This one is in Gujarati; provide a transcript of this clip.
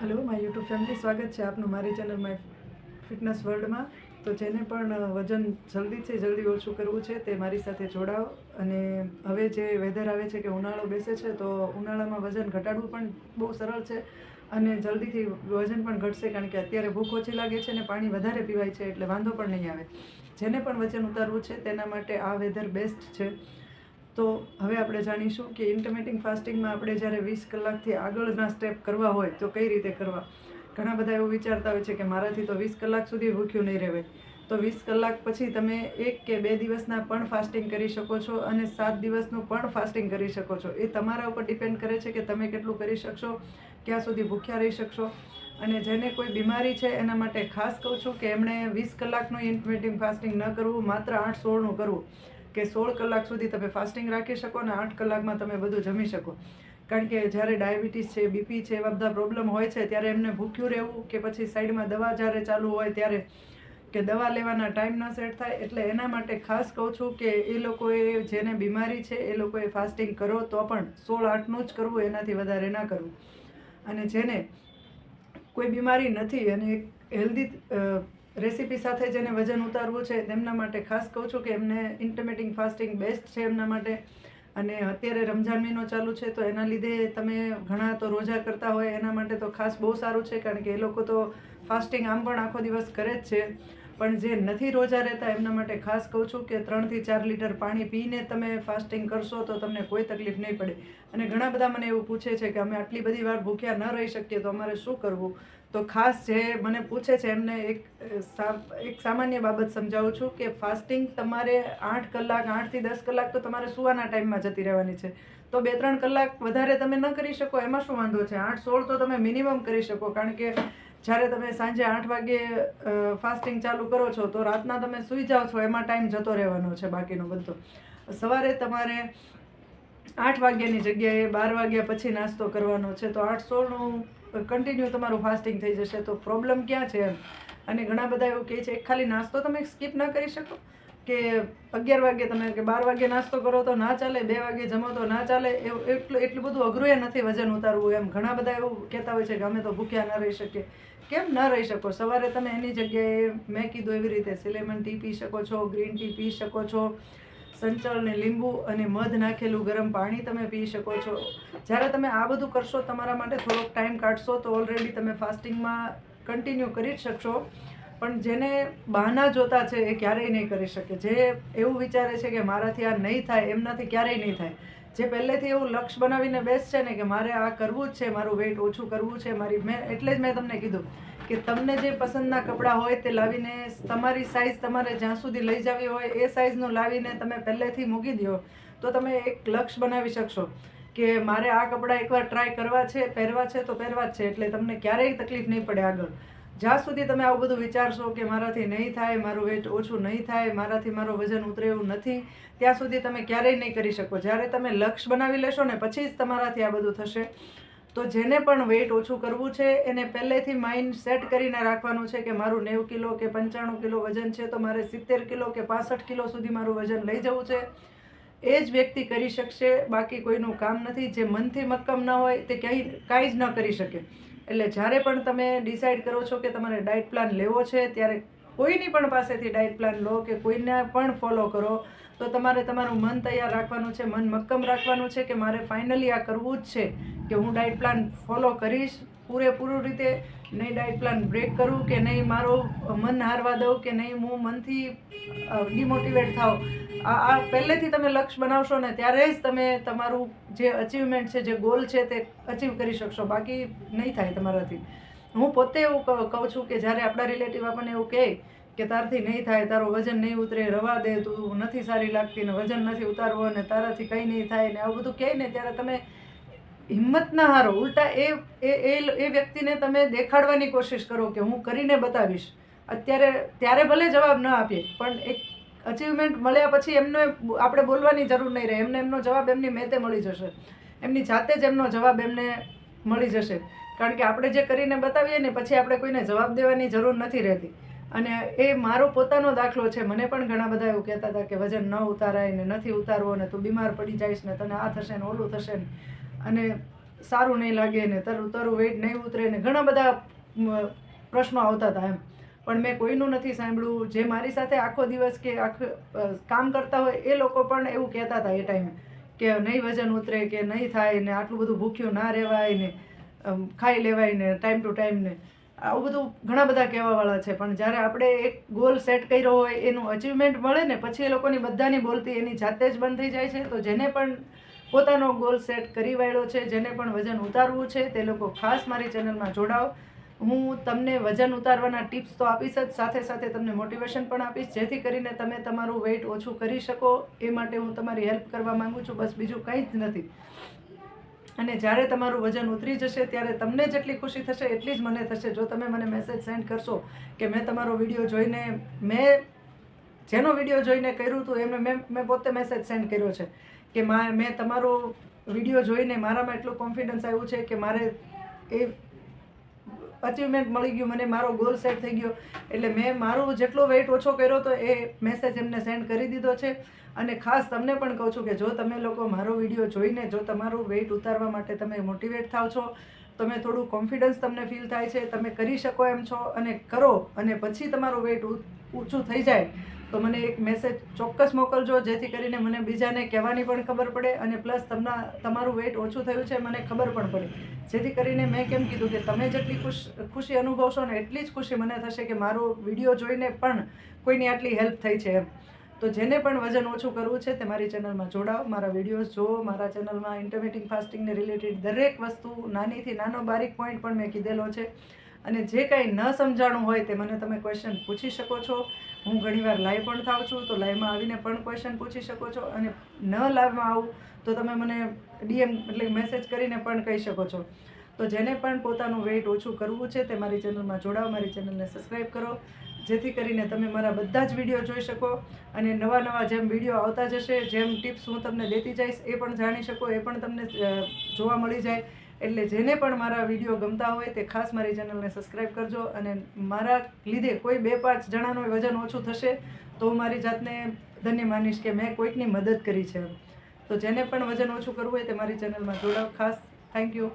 હેલો માય યુટ્યુબ ફેમિલી, સ્વાગત છે આપનું મારી ચેનલ માય ફિટનેસ વર્લ્ડમાં. તો જેને પણ વજન જલ્દીથી જલ્દી ઓછું કરવું છે તે મારી સાથે જોડાઓ. અને હવે જે વેધર આવે છે કે ઉનાળો બેસે છે, તો ઉનાળામાં વજન ઘટાડવું પણ બહુ સરળ છે અને જલ્દીથી વજન પણ ઘટશે, કારણ કે અત્યારે ભૂખ ઓછી લાગે છે અને પાણી વધારે પીવાય છે, એટલે વાંધો પણ નહીં આવે. જેને પણ વજન ઉતારવું છે તેના માટે આ વેધર બેસ્ટ છે. તો હવે આપણે જાણીશું કે ઇન્ટરમિટિંગ ફાસ્ટિંગમાં આપણે જ્યારે 20 કલાકથી આગળના સ્ટેપ કરવા હોય તો કઈ રીતે કરવા. ઘણા બધા એવું વિચારતા હોય છે કે મારાથી તો 20 કલાક સુધી ભૂખ્યું નહીં રહેવાય. તો 20 કલાક પછી તમે 1 કે 2 દિવસના પણ ફાસ્ટિંગ કરી શકો છો અને 7 દિવસનું પણ ફાસ્ટિંગ કરી શકો છો. એ તમારા ઉપર ડિપેન્ડ કરે છે કે તમે કેટલું કરી શકશો, ક્યાં સુધી ભૂખ્યા રહી શકશો. અને જેને કોઈ બીમારી છે એના માટે ખાસ કહું છું કે એમણે 20 કલાકનું ઇન્ટરમિટિંગ ફાસ્ટિંગ ન કરવું, માત્ર 8-16નું કરવું, કે 16 કલાક સુધી તમે ફાસ્ટિંગ રાખી શકો અને 8 કલાકમાં તમે બધું જમી શકો. કારણ કે જ્યારે ડાયાબિટીસ છે, બીપી છે, એવા બધા પ્રોબ્લેમ હોય છે ત્યારે એમને ભૂખ્યું રહેવું, કે પછી સાઈડમાં દવા જ્યારે ચાલુ હોય ત્યારે, કે દવા લેવાના ટાઈમ ન સેટ થાય, એટલે એના માટે ખાસ કહું છું કે એ લોકોએ, જેને બીમારી છે એ લોકોએ ફાસ્ટિંગ કરો તો પણ 16-8નું જ કરવું, એનાથી વધારે ના કરવું. અને જેને કોઈ બીમારી નથી અને એક હેલ્ધી રેસીપી સાથે જેને વજન ઉતારવું છે તેમના માટે ખાસ કહું છું કે એમને ઇન્ટરમિટિંગ ફાસ્ટિંગ બેસ્ટ છે એમના માટે. અને અત્યારે રમઝાન મહિનો ચાલુ છે, તો એના લીધે તમે ઘણા તો રોજા કરતા હોય, એના માટે તો ખાસ બહુ સારું છે, કારણ કે એ લોકો તો ફાસ્ટિંગ આમ પણ આખો દિવસ કરે જ છે. પણ જે નથી રોજા રહેતા એમના માટે ખાસ કહું છું કે 3 થી 4 લીટર પાણી પીને તમે ફાસ્ટિંગ કરશો તો તમને કોઈ તકલીફ નહીં પડે. અને ઘણા બધા મને એવું પૂછે છે કે અમે આટલી બધી વાર ભૂખ્યા ન રહી શકીએ તો અમારે શું કરવું. તો ખાસ જે મને પૂછે છે એમને એક સામાન્ય બાબત સમજાવું છું કે ફાસ્ટિંગ તમારે 8 કલાક, 8 થી 10 કલાક તો તમારે સુવાના ટાઈમમાં જતી રહેવાની છે. તો 2-3 કલાક વધારે તમે ન કરી શકો એમાં શું વાંધો છે. 8-16 તો તમે મિનિમમ કરી શકો, કારણ કે જ્યારે તમે સાંજે 8 વાગે ફાસ્ટિંગ ચાલુ કરો છો તો રાતના તમે સૂઈ જાઓ છો, એમાં ટાઈમ જતો રહેવાનો છે બાકીનો બધો. સવારે તમારે 8 વાગ્યાની જગ્યાએ 12 વાગ્યા પછી નાસ્તો કરવાનો છે, તો 8-16નું કન્ટિન્યુ તમારું ફાસ્ટિંગ થઈ જશે. તો પ્રોબ્લેમ ક્યાં છે એમ. અને ઘણા બધા એવું કહે છે ખાલી નાસ્તો તમે સ્કીપ ન કરી શકો, કે 11 વાગે તમે કે 12 વાગે નાસ્તો કરો તો ના ચાલે, 2 વાગે જમો તો ના ચાલે. એટલું બધું અઘરું એ નથી વજન ઉતારવું એમ. ઘણા બધા એવું કહેતા હોય છે કે અમે તો ભૂખ્યા ન રહી શકીએ. કેમ ન રહી શકો? સવારે તમે એની જગ્યાએ મેં કીધું એવી રીતે સિલેમન ટી પી શકો છો, ગ્રીન ટી પી શકો છો, સંચળ ને લીંબુ અને મધ નાખેલું ગરમ પાણી તમે પી શકો છો. જ્યારે તમે આ બધું કરશો, તમારા માટે થોડોક ટાઈમ કાઢશો, તો ઓલરેડી તમે ફાસ્ટિંગમાં કન્ટિન્યુ કરી જ શકશો. પણ જેને બહાના જોતા છે એ ક્યારેય નહીં કરી શકે. જે એવું વિચારે છે કે મારાથી આ નહીં થાય, એમનાથી ક્યારેય નહીં થાય. જે પહેલેથી એવું લક્ષ્ય બનાવીને બેસશે ને કે મારે આ કરવું જ છે, મારું વેઇટ ઓછું કરવું છે, એટલે જ મેં તમને કીધું કે તમને જે પસંદના કપડાં હોય તે લાવીને, તમારી સાઇઝ તમારે જ્યાં સુધી લઈ જવી હોય એ સાઇઝનું લાવીને તમે પહેલેથી મૂકી દો, તો તમે એક લક્ષ્ય બનાવી શકશો કે મારે આ કપડાં એકવાર ટ્રાય કરવા છે, પહેરવા છે તો પહેરવા જ છે. એટલે તમને ક્યારેય તકલીફ નહીં પડે આગળ. જ્યાં સુધી તમે આવું બધું વિચારશો કે મારાથી નહીં થાય, મારું વેઇટ ઓછું નહીં થાય, મારાથી મારો વજન ઉતરે એવું નથી, ત્યાં સુધી તમે ક્યારેય નહીં કરી શકો. જ્યારે તમે લક્ષ્ય બનાવી લેશો ને પછી જ તમારાથી આ બધું થશે. તો જેને પણ વેઇટ ઓછું કરવું છે એને પહેલેથી માઇન્ડ સેટ કરીને રાખવાનું છે કે મારું 90 કિલો કે 95 કિલો વજન છે, તો મારે 70 કિલો કે 65 કિલો સુધી મારું વજન લઈ જવું છે. એ જ વ્યક્તિ કરી શકશે, બાકી કોઈનું કામ નથી. જે મનથી મક્કમ ન હોય તે કાંઈ જ ન કરી શકે. એટલે જ્યારે પણ તમે ડિસાઈડ કરો છો કે તમારે ડાયટ પ્લાન લેવો છે, ત્યારે કોઈની પણ પાસેથી ડાયટ પ્લાન લો કે કોઈને પણ ફોલો કરો, તો તમારે તમારું મન તૈયાર રાખવાનું છે, મન મક્કમ રાખવાનું છે કે મારે ફાઇનલી આ કરવું જ છે, કે હું ડાયટ પ્લાન ફોલો કરીશ પૂરેપૂરું રીતે. નહીં ડાયટ પ્લાન બ્રેક કરું, કે નહીં મારું મન હારવા દઉં, કે નહીં હું મનથી ડિમોટિવેટ થાવ. આ પહેલેથી તમે લક્ષ્ય બનાવશો ને ત્યારે જ તમે તમારું જે અચીવમેન્ટ છે, જે ગોલ છે તે અચીવ કરી શકશો. બાકી નહીં થાય તમારાથી. હું પોતે એવું કહું છું કે જ્યારે આપણા રિલેટિવ આપણને એવું કહે કે તારથી નહીં થાય, તારું વજન નહીં ઉતરે, રવા દે, તું નથી સારી લાગતી ને વજન નથી ઉતારવું અને તારાથી કંઈ નહીં થાય ને આવું બધું કહે ને, ત્યારે તમે હિંમત ના હારો. ઉલટા એ વ્યક્તિને તમે દેખાડવાની કોશિશ કરો કે હું કરીને બતાવીશ. ત્યારે ભલે જવાબ ન આપીએ, પણ એક અચીવમેન્ટ મળ્યા પછી એમને આપણે બોલવાની જરૂર નહીં રહે. એમનો જવાબ એમની મેતે મળી જશે. એમની જાતે જ એમનો જવાબ એમને મળી જશે. કારણ કે આપણે જે કરીને બતાવીએ ને પછી આપણે કોઈને જવાબ દેવાની જરૂર નથી રહેતી. અને એ મારો પોતાનો દાખલો છે. મને પણ ઘણા બધા એવું કહેતા હતા કે વજન ન ઉતારાય ને નથી ઉતારવો ને તું બીમાર પડી જઈશ ને તને આ થશે ને ઓલું થશે ને. અને સારું નહીં લાગે ને તારું વેઇટ નહીં ઉતરે ને ઘણા બધા પ્રશ્નો આવતા હતા એમ. પણ મેં કોઈનું નથી સાંભળ્યું. જે મારી સાથે આખો દિવસ કે આખું કામ કરતા હોય એ લોકો પણ એવું કહેતા હતા એ ટાઈમે કે નહીં વજન ઉતરે કે નહીં થાય ને આટલું બધું ભૂખ્યું ના રહેવાય ને ખાઈ લેવાય ને ટાઈમ ટુ ટાઈમ ને આવું બધું ઘણા બધા કહેવાવાળા છે. પણ જ્યારે આપણે એક ગોલ સેટ કર્યો હોય એનું અચીવમેન્ટ મળે ને પછી એ લોકોની બધાની બોલતી એની જાતે જ બંધ થઈ જાય છે. તો જેને પણ પોતાનો ગોલ સેટ કરી વાળ્યો છે, જેને પણ વજન ઉતારવું છે, તે લોકો ખાસ મારી ચેનલમાં જોડાઓ. હું તમને વજન ઉતારવાના ટિપ્સ તો આપીશ જ, સાથે સાથે તમને મોટિવેશન પણ આપીશ, જેથી કરીને તમે તમારું વેઇટ ઓછું કરી શકો. એ માટે હું તમારી હેલ્પ કરવા માગું છું, બસ બીજું કંઈ જ નથી. અને જ્યારે તમારું વજન ઉતરી જશે ત્યારે તમને જેટલી ખુશી થશે એટલી જ મને થશે. જો તમે મને મેસેજ સેન્ડ કરશો કે મેં તમારો વિડીયો જોઈને, મેં જેનો વિડીયો જોઈને કર્યું હતું એમને મેં પોતે મેસેજ સેન્ડ કર્યો છે કે મેં તમારો વિડીયો જોઈને મારામાં એટલું કોન્ફિડન્સ આવ્યું છે કે મારે એ અચીવમેન્ટ મળી ગયું, મને મારો ગોલ સેટ થઈ ગયો. એટલે મેં મારું જેટલો વેઇટ ઓછો કર્યો તો એ મેસેજ એમને સેન્ડ કરી દીધો છે. અને ખાસ તમને પણ કહું છું કે જો તમે લોકો મારો વિડીયો જોઈને જો તમારું વેઇટ ઉતારવા માટે તમે મોટિવેટ થાવ છો, તમે થોડું કોન્ફિડન્સ તમને ફીલ થાય છે, તમે કરી શકો એમ છો અને કરો, અને પછી તમારું વેઇટ ઊંચું થઈ જાય તો મને એક મેસેજ ચોક્કસ મોકલજો, જેથી કરીને મને બીજાને કહેવાની પણ ખબર પડે અને પ્લસ તમારું વેઇટ ઓછું થયું છે મને ખબર પણ પડે. જેથી કરીને મેં કેમ કીધું કે તમે જેટલી ખુશી અનુભવશો ને એટલી જ ખુશી મને થશે કે મારો વિડીયો જોઈને પણ કોઈની આટલી હેલ્પ થઈ છે એમ. તો જેને પણ વજન ઓછું કરવું છે તે મારી ચેનલમાં જોડાઓ, મારા વિડીયોઝ જુઓ. મારા ચેનલમાં ઇન્ટરમિટિંગ ફાસ્ટિંગને રિલેટેડ દરેક વસ્તુ, નાનીથી નાનો બારીક પોઈન્ટ પણ મેં કીધેલો છે. અને જે કાંઈ ન સમજાણું હોય તે મને તમે ક્વેશ્ચન પૂછી શકો છો. હું ઘણીવાર લાઈવ પણ થાઉં છું, તો લાઈવમાં આવીને પણ ક્વેશ્ચન પૂછી શકો છો. અને ન લાઈવમાં આવું તો તમે મને DM એટલે મેસેજ કરીને પણ કહી શકો છો. તો જેને પણ પોતાનું વેઇટ ઓછું કરવું છે તે મારી ચેનલમાં જોડાઓ, મારી ચેનલને સબસ્ક્રાઈબ કરો, જેથી કરીને તમે મારા બધા જ વિડીયો જોઈ શકો અને નવા જેમ વિડીયો આવતા જશે, જેમ ટિપ્સ હું તમને દેતી જઈશ એ પણ જાણી શકો, એ પણ તમને જોવા મળી જાય. એટલે જેને પણ મારા વિડીયો ગમતા હોય તે ખાસ મારી ચેનલને સબસ્ક્રાઈબ કરજો. અને મારા લીધે કોઈ 2-5 જણાનું વજન ઓછું થશે તો હું મારી જાતને ધન્ય માનીશ કે મેં કોઈકની મદદ કરી છે. તો જેને પણ વજન ઓછું કરવું હોય તે મારી ચેનલમાં જોડાઓ ખાસ. Thank you.